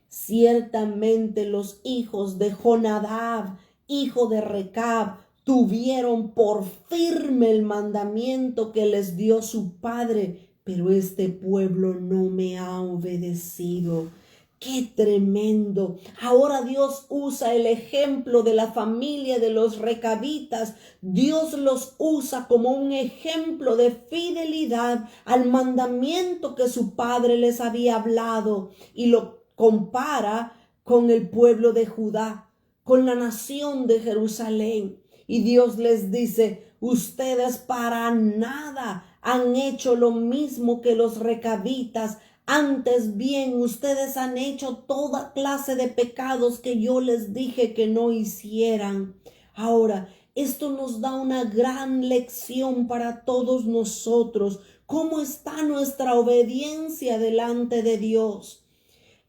ciertamente los hijos de Jonadab, hijo de Recab, tuvieron por firme el mandamiento que les dio su padre, pero este pueblo no me ha obedecido. ¡Qué tremendo! Ahora Dios usa el ejemplo de la familia de los recabitas. Dios los usa como un ejemplo de fidelidad al mandamiento que su padre les había hablado y lo compara con el pueblo de Judá, con la nación de Jerusalén. Y Dios les dice, ustedes para nada han hecho lo mismo que los recabitas. Antes bien, ustedes han hecho toda clase de pecados que yo les dije que no hicieran. Ahora, esto nos da una gran lección para todos nosotros. ¿Cómo está nuestra obediencia delante de Dios?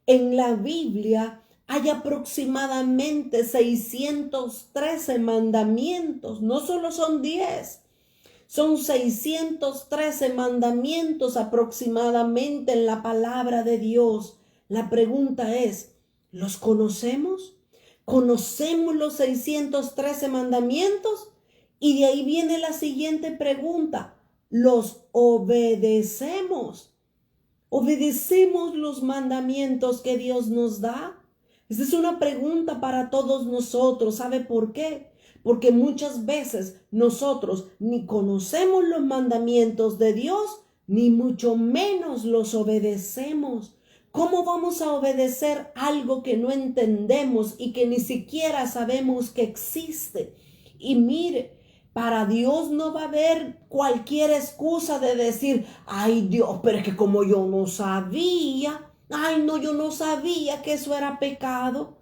En la Biblia hay aproximadamente 613 mandamientos. No solo son 10. Son 613 mandamientos aproximadamente en la palabra de Dios. La pregunta es, ¿los conocemos? ¿Conocemos los 613 mandamientos? Y de ahí viene la siguiente pregunta, ¿los obedecemos? ¿Obedecemos los mandamientos que Dios nos da? Esta es una pregunta para todos nosotros. ¿Sabe por qué? Porque muchas veces nosotros ni conocemos los mandamientos de Dios, ni mucho menos los obedecemos. ¿Cómo vamos a obedecer algo que no entendemos y que ni siquiera sabemos que existe? Y mire, para Dios no va a haber cualquier excusa de decir, ay Dios, pero es que como yo no sabía, ay no, yo no sabía que eso era pecado.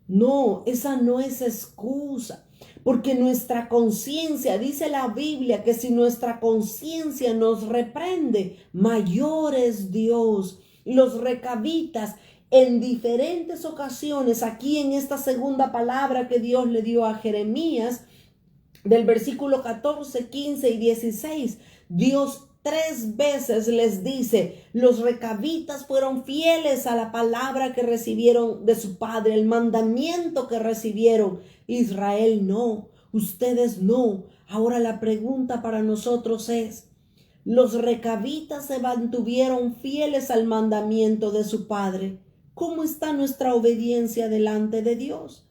No, esa no es excusa. Porque nuestra conciencia, dice la Biblia, que si nuestra conciencia nos reprende, mayor es Dios. Los recabitas en diferentes ocasiones, aquí en esta segunda palabra que Dios le dio a Jeremías, del versículo 14, 15 y 16, Dios 3 veces les dice, los recabitas fueron fieles a la palabra que recibieron de su padre, el mandamiento que recibieron. Israel no, ustedes no. Ahora la pregunta para nosotros es, ¿los recabitas se mantuvieron fieles al mandamiento de su padre? ¿Cómo está nuestra obediencia delante de Dios?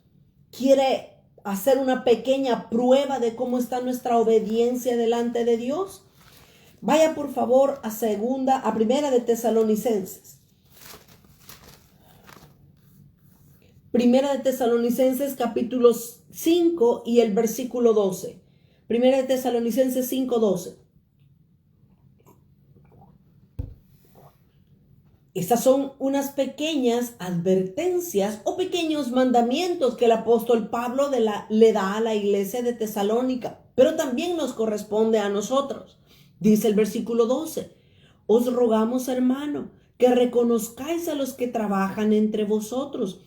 ¿Quiere hacer una pequeña prueba de cómo está nuestra obediencia delante de Dios? Vaya por favor a Primera de Tesalonicenses. Primera de Tesalonicenses capítulo 5 y el versículo 12. Primera de Tesalonicenses 5:12. Estas son unas pequeñas advertencias o pequeños mandamientos que el apóstol Pablo le da a la iglesia de Tesalónica, pero también nos corresponde a nosotros. Dice el versículo 12, os rogamos, hermano, que reconozcáis a los que trabajan entre vosotros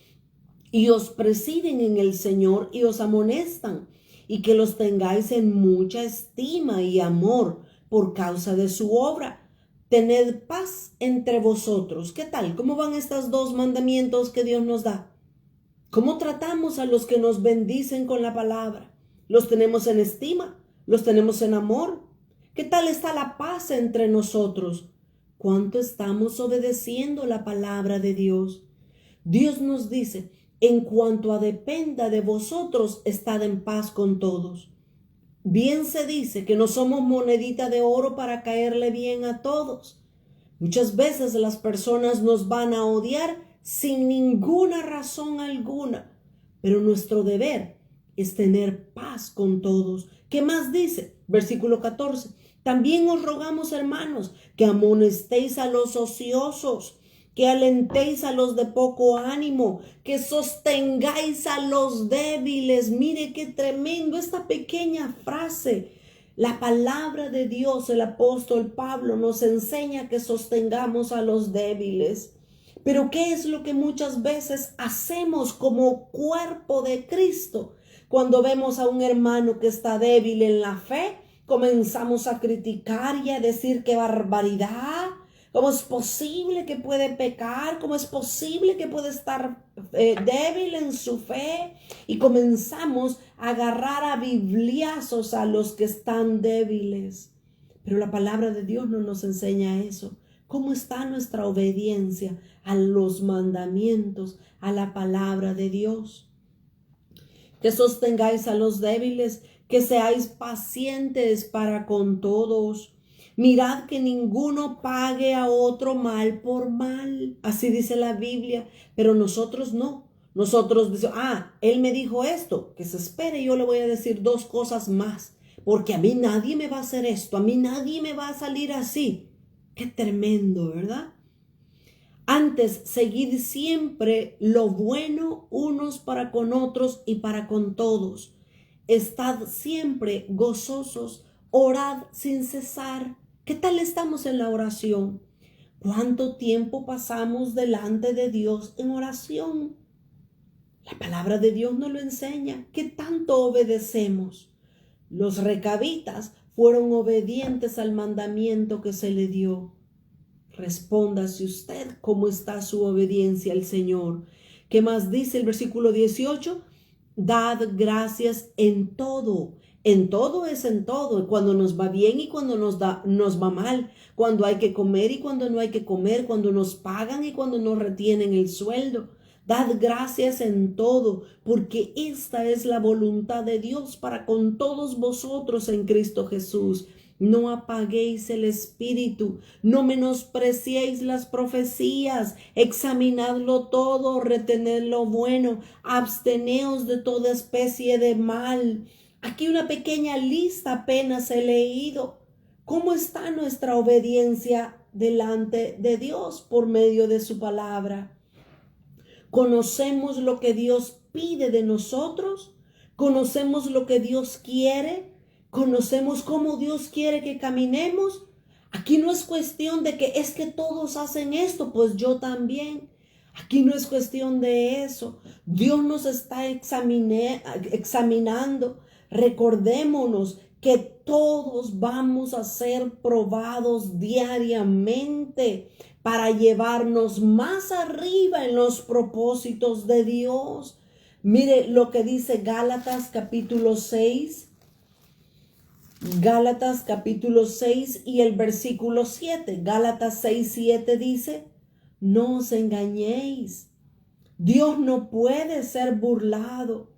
y os presiden en el Señor y os amonestan, y que los tengáis en mucha estima y amor por causa de su obra. Tened paz entre vosotros. ¿Qué tal? ¿Cómo van estos dos mandamientos que Dios nos da? ¿Cómo tratamos a los que nos bendicen con la palabra? ¿Los tenemos en estima? ¿Los tenemos en amor? ¿Qué tal está la paz entre nosotros? ¿Cuánto estamos obedeciendo la palabra de Dios? Dios nos dice, en cuanto a dependa de vosotros, estad en paz con todos. Bien se dice que no somos monedita de oro para caerle bien a todos. Muchas veces las personas nos van a odiar sin ninguna razón alguna, pero nuestro deber es tener paz con todos. ¿Qué más dice? Versículo 14. También os rogamos, hermanos, que amonestéis a los ociosos, que alentéis a los de poco ánimo, que sostengáis a los débiles. Mire qué tremendo esta pequeña frase. La palabra de Dios, el apóstol Pablo nos enseña que sostengamos a los débiles. Pero ¿qué es lo que muchas veces hacemos como cuerpo de Cristo? Cuando vemos a un hermano que está débil en la fe, comenzamos a criticar y a decir qué barbaridad. ¿Cómo es posible que puede pecar? ¿Cómo es posible que puede estar débil en su fe? Y comenzamos a agarrar a bibliazos a los que están débiles. Pero la palabra de Dios no nos enseña eso. ¿Cómo está nuestra obediencia a los mandamientos, a la palabra de Dios? Que sostengáis a los débiles, que seáis pacientes para con todos. Mirad que ninguno pague a otro mal por mal. Así dice la Biblia, pero nosotros no. Nosotros decimos, él me dijo esto, que se espere, yo le voy a decir dos cosas más, porque a mí nadie me va a hacer esto, a mí nadie me va a salir así. Qué tremendo, ¿verdad? Antes, seguid siempre lo bueno unos para con otros y para con todos. Estad siempre gozosos, orad sin cesar. ¿Qué tal estamos en la oración? ¿Cuánto tiempo pasamos delante de Dios en oración? La palabra de Dios nos lo enseña. ¿Qué tanto obedecemos? Los recabitas fueron obedientes al mandamiento que se le dio. Respóndase usted cómo está su obediencia al Señor. ¿Qué más dice el versículo 18? Dad gracias en todo. En todo es en todo, cuando nos va bien y cuando nos va mal, cuando hay que comer y cuando no hay que comer, cuando nos pagan y cuando nos retienen el sueldo. Dad gracias en todo, porque esta es la voluntad de Dios para con todos vosotros en Cristo Jesús. No apaguéis el espíritu, no menospreciéis las profecías, examinadlo todo, retened lo bueno, absteneos de toda especie de mal. Aquí una pequeña lista apenas he leído. ¿Cómo está nuestra obediencia delante de Dios por medio de su palabra? ¿Conocemos lo que Dios pide de nosotros? ¿Conocemos lo que Dios quiere? ¿Conocemos cómo Dios quiere que caminemos? Aquí no es cuestión de que es que todos hacen esto, pues yo también. Aquí no es cuestión de eso. Dios nos está examinando. Recordémonos que todos vamos a ser probados diariamente para llevarnos más arriba en los propósitos de Dios. Mire lo que dice Gálatas capítulo 6. Gálatas capítulo 6 y el versículo 7. Gálatas 6:7 dice, no os engañéis. Dios no puede ser burlado.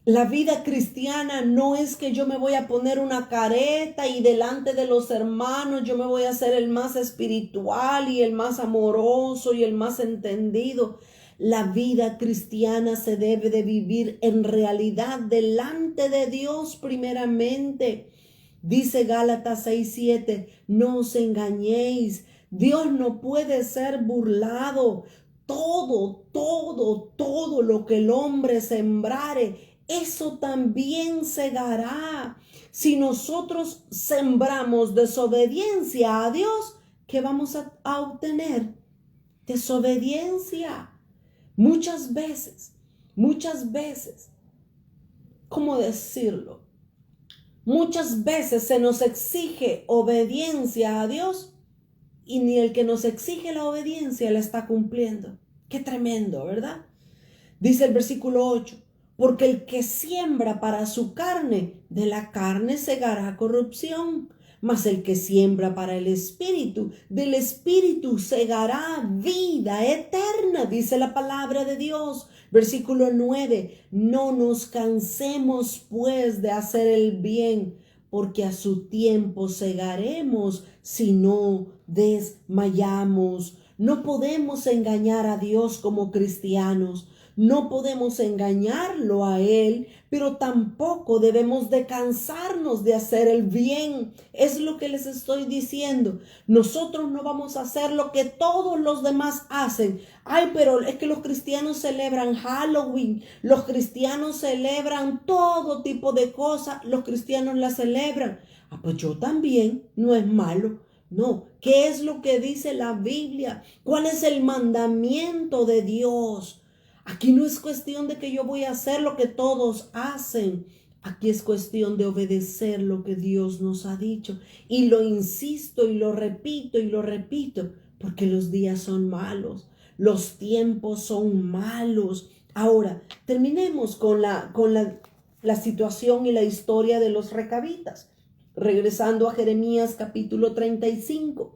La vida cristiana no es que yo me voy a poner una careta y delante de los hermanos yo me voy a hacer el más espiritual y el más amoroso y el más entendido. La vida cristiana se debe de vivir en realidad delante de Dios primeramente. Dice Gálatas 6:7, no os engañéis. Dios no puede ser burlado. Todo lo que el hombre sembrare, eso también segará. Si nosotros sembramos desobediencia a Dios, ¿qué vamos a obtener? Desobediencia. Muchas veces, ¿cómo decirlo? Muchas veces se nos exige obediencia a Dios y ni el que nos exige la obediencia la está cumpliendo. Qué tremendo, ¿verdad? Dice el versículo 8, porque el que siembra para su carne, de la carne segará corrupción, mas el que siembra para el espíritu, del espíritu segará vida eterna, dice la palabra de Dios. Versículo 9, no nos cansemos pues de hacer el bien, porque a su tiempo segaremos si no desmayamos. No podemos engañar a Dios como cristianos. No podemos engañarlo a Él, pero tampoco debemos de cansarnos de hacer el bien. Es lo que les estoy diciendo. Nosotros no vamos a hacer lo que todos los demás hacen. Ay, pero es que los cristianos celebran Halloween, los cristianos celebran todo tipo de cosas, los cristianos la celebran. Ah, pues yo también, no es malo. No, ¿qué es lo que dice la Biblia? ¿Cuál es el mandamiento de Dios? Aquí no es cuestión de que yo voy a hacer lo que todos hacen. Aquí es cuestión de obedecer lo que Dios nos ha dicho. Y lo insisto y lo repito, porque los días son malos, los tiempos son malos. Ahora, terminemos con la situación y la historia de los recabitas. Regresando a Jeremías capítulo 35.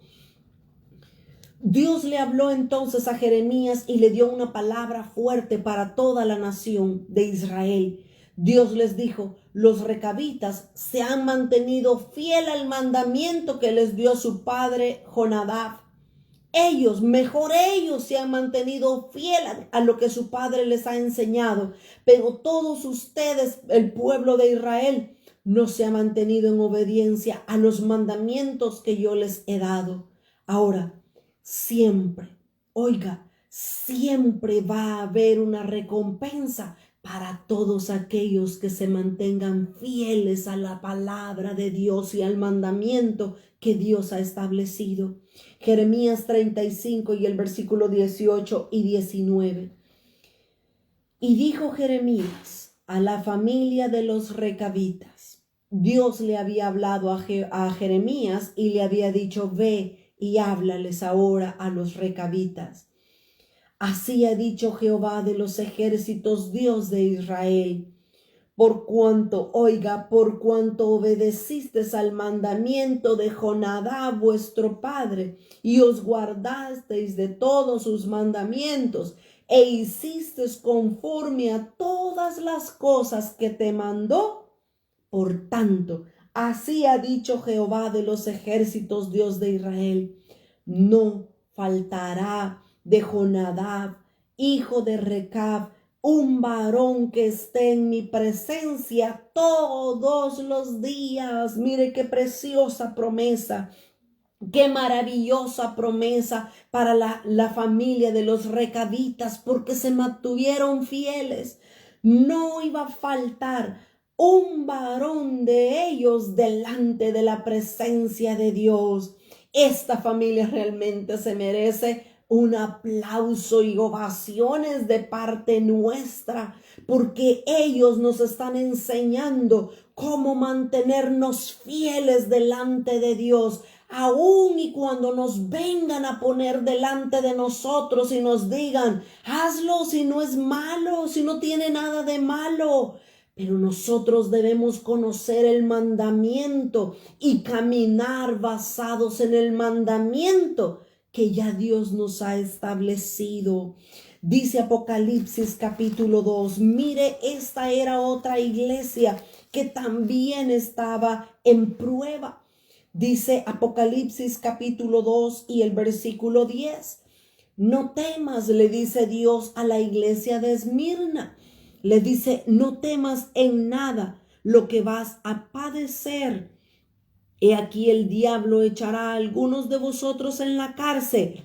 Dios le habló entonces a Jeremías y le dio una palabra fuerte para toda la nación de Israel. Dios les dijo: los recabitas se han mantenido fiel al mandamiento que les dio su padre Jonadab. Ellos se han mantenido fiel a lo que su padre les ha enseñado. Pero todos ustedes, el pueblo de Israel, no se ha mantenido en obediencia a los mandamientos que yo les he dado. Ahora, siempre va a haber una recompensa para todos aquellos que se mantengan fieles a la palabra de Dios y al mandamiento que Dios ha establecido. Jeremías 35 y el versículo 18 y 19. Y dijo Jeremías a la familia de los recabitas. Dios le había hablado a Jeremías y le había dicho: ve y háblales ahora a los recabitas. Así ha dicho Jehová de los ejércitos, Dios de Israel: por cuanto obedecisteis al mandamiento de Jonadab vuestro padre, y os guardasteis de todos sus mandamientos, e hicisteis conforme a todas las cosas que te mandó, por tanto, así ha dicho Jehová de los ejércitos, Dios de Israel: no faltará de Jonadab, hijo de Recab, un varón que esté en mi presencia todos los días. Mire qué preciosa promesa, qué maravillosa promesa para la familia de los recabitas, porque se mantuvieron fieles. No iba a faltar un varón de ellos delante de la presencia de Dios. Esta familia realmente se merece un aplauso y ovaciones de parte nuestra, porque ellos nos están enseñando cómo mantenernos fieles delante de Dios, aun y cuando nos vengan a poner delante de nosotros y nos digan: hazlo, si no es malo, si no tiene nada de malo. Pero nosotros debemos conocer el mandamiento y caminar basados en el mandamiento que ya Dios nos ha establecido. Dice Apocalipsis capítulo 2. Mire, esta era otra iglesia que también estaba en prueba. Dice Apocalipsis capítulo 2 y el versículo 10. No temas, le dice Dios a la iglesia de Esmirna. Le dice: no temas en nada lo que vas a padecer. He aquí el diablo echará a algunos de vosotros en la cárcel,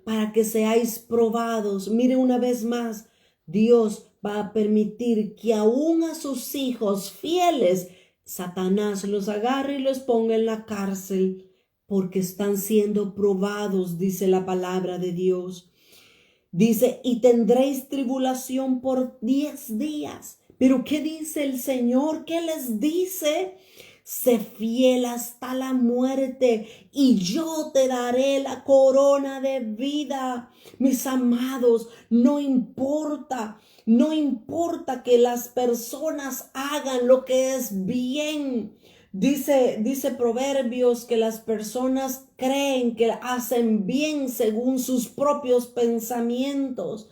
para que seáis probados. Mire, una vez más, Dios va a permitir que aún a sus hijos fieles, Satanás los agarre y los ponga en la cárcel, porque están siendo probados, dice la palabra de Dios. Dice: y tendréis tribulación por 10 días. Pero ¿qué dice el Señor? ¿Qué les dice? Sé fiel hasta la muerte y yo te daré la corona de vida. Mis amados, no importa que las personas hagan lo que es bien. Dice Proverbios que las personas creen que hacen bien según sus propios pensamientos,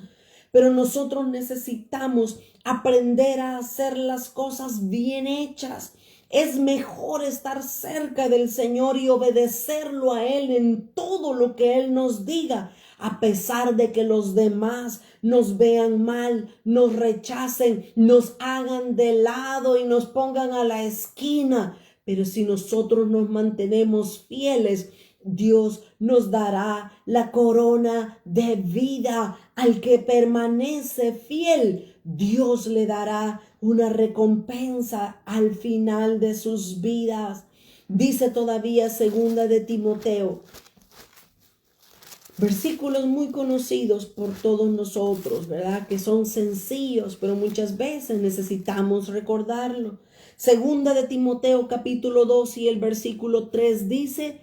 pero nosotros necesitamos aprender a hacer las cosas bien hechas. Es mejor estar cerca del Señor y obedecerlo a Él en todo lo que Él nos diga, a pesar de que los demás nos vean mal, nos rechacen, nos hagan de lado y nos pongan a la esquina. Pero si nosotros nos mantenemos fieles, Dios nos dará la corona de vida. Al que permanece fiel, Dios le dará una recompensa al final de sus vidas. Dice todavía segunda de Timoteo, versículos muy conocidos por todos nosotros, ¿verdad? Que son sencillos, pero muchas veces necesitamos recordarlo. Segunda de Timoteo capítulo 2 y el versículo 3 dice,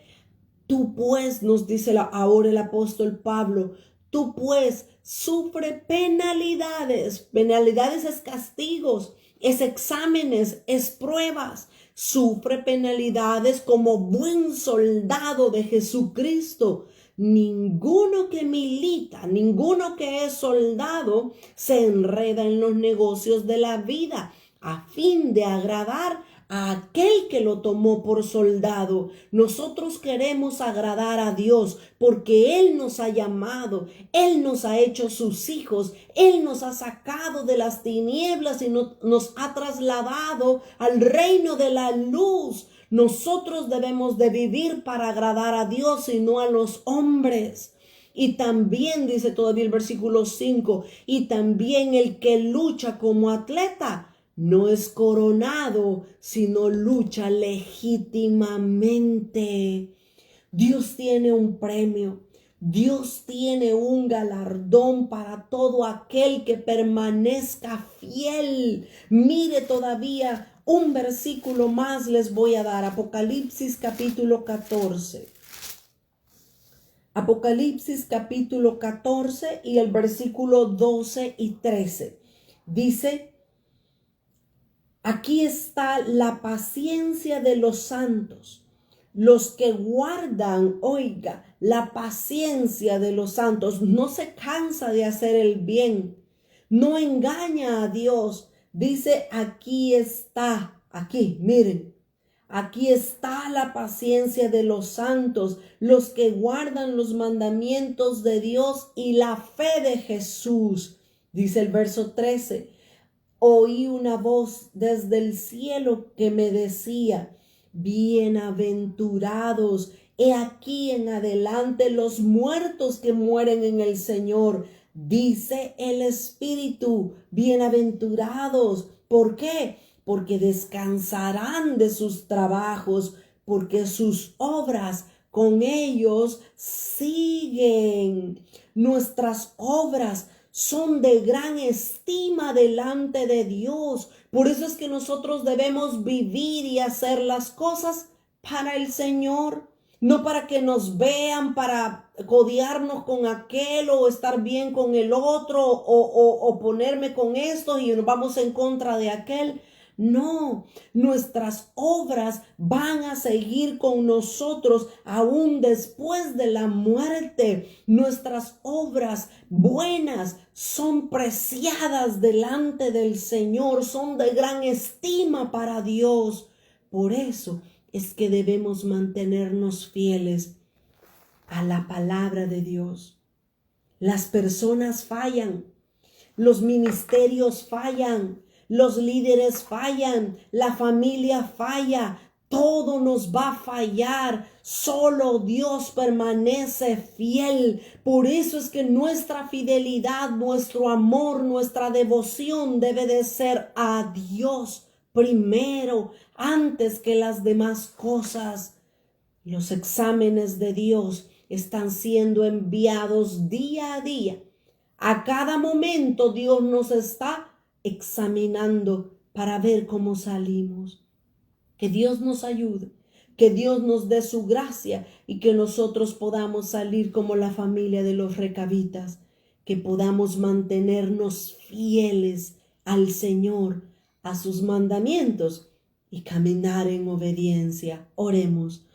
tú pues, nos dice ahora el apóstol Pablo, tú pues sufre penalidades. Penalidades es castigos, es exámenes, es pruebas. Sufre penalidades como buen soldado de Jesucristo. Ninguno que milita, ninguno que es soldado se enreda en los negocios de la vida a fin de agradar a aquel que lo tomó por soldado. Nosotros queremos agradar a Dios porque Él nos ha llamado, Él nos ha hecho sus hijos, Él nos ha sacado de las tinieblas y nos ha trasladado al reino de la luz. Nosotros debemos de vivir para agradar a Dios y no a los hombres. Y también dice todavía el versículo 5, y también el que lucha como atleta no es coronado, sino lucha legítimamente. Dios tiene un premio. Dios tiene un galardón para todo aquel que permanezca fiel. Mire, todavía un versículo más les voy a dar. Apocalipsis capítulo 14. Apocalipsis capítulo 14 y el versículo 12 y 13. Dice, aquí está la paciencia de los santos, los que guardan, oiga, la paciencia de los santos. No se cansa de hacer el bien, no engaña a Dios. Dice, aquí está, aquí, miren, aquí está la paciencia de los santos, los que guardan los mandamientos de Dios y la fe de Jesús. Dice el verso 13. Oí una voz desde el cielo que me decía, bienaventurados, he aquí en adelante los muertos que mueren en el Señor. Dice el Espíritu, bienaventurados. ¿Por qué? Porque descansarán de sus trabajos, porque sus obras con ellos siguen. Nuestras obras son de gran estima delante de Dios. Por eso es que nosotros debemos vivir y hacer las cosas para el Señor, no para que nos vean, para codearnos con aquel o estar bien con el otro o ponerme con esto y nos vamos en contra de aquel. No, nuestras obras van a seguir con nosotros aún después de la muerte. Nuestras obras buenas son preciadas delante del Señor, son de gran estima para Dios. Por eso es que debemos mantenernos fieles a la palabra de Dios. Las personas fallan, los ministerios fallan, los líderes fallan, la familia falla, todo nos va a fallar. Solo Dios permanece fiel. Por eso es que nuestra fidelidad, nuestro amor, nuestra devoción debe de ser a Dios primero, antes que las demás cosas. Los exámenes de Dios están siendo enviados día a día. A cada momento Dios nos está examinando para ver cómo salimos. Que Dios nos ayude, que Dios nos dé su gracia y que nosotros podamos salir como la familia de los recabitas, que podamos mantenernos fieles al Señor, a sus mandamientos y caminar en obediencia. Oremos.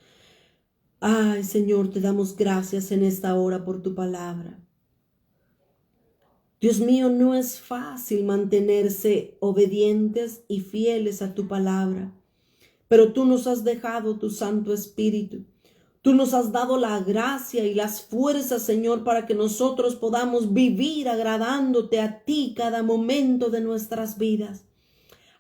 Ay, Señor, te damos gracias en esta hora por tu palabra. Dios mío, no es fácil mantenerse obedientes y fieles a tu palabra, pero tú nos has dejado tu Santo Espíritu. Tú nos has dado la gracia y las fuerzas, Señor, para que nosotros podamos vivir agradándote a ti cada momento de nuestras vidas.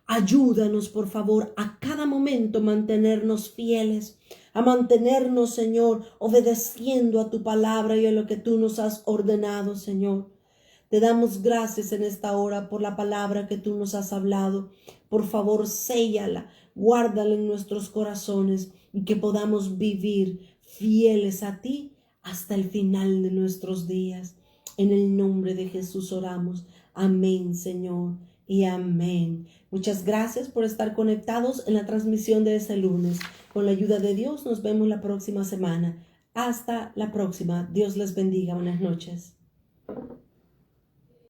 Ayúdanos, por favor, a cada momento mantenernos fieles, a mantenernos, Señor, obedeciendo a tu palabra y a lo que tú nos has ordenado, Señor. Te damos gracias en esta hora por la palabra que tú nos has hablado. Por favor, séllala, guárdala en nuestros corazones y que podamos vivir fieles a ti hasta el final de nuestros días. En el nombre de Jesús oramos. Amén, Señor, y amén. Muchas gracias por estar conectados en la transmisión de este lunes. Con la ayuda de Dios nos vemos la próxima semana. Hasta la próxima. Dios les bendiga. Buenas noches.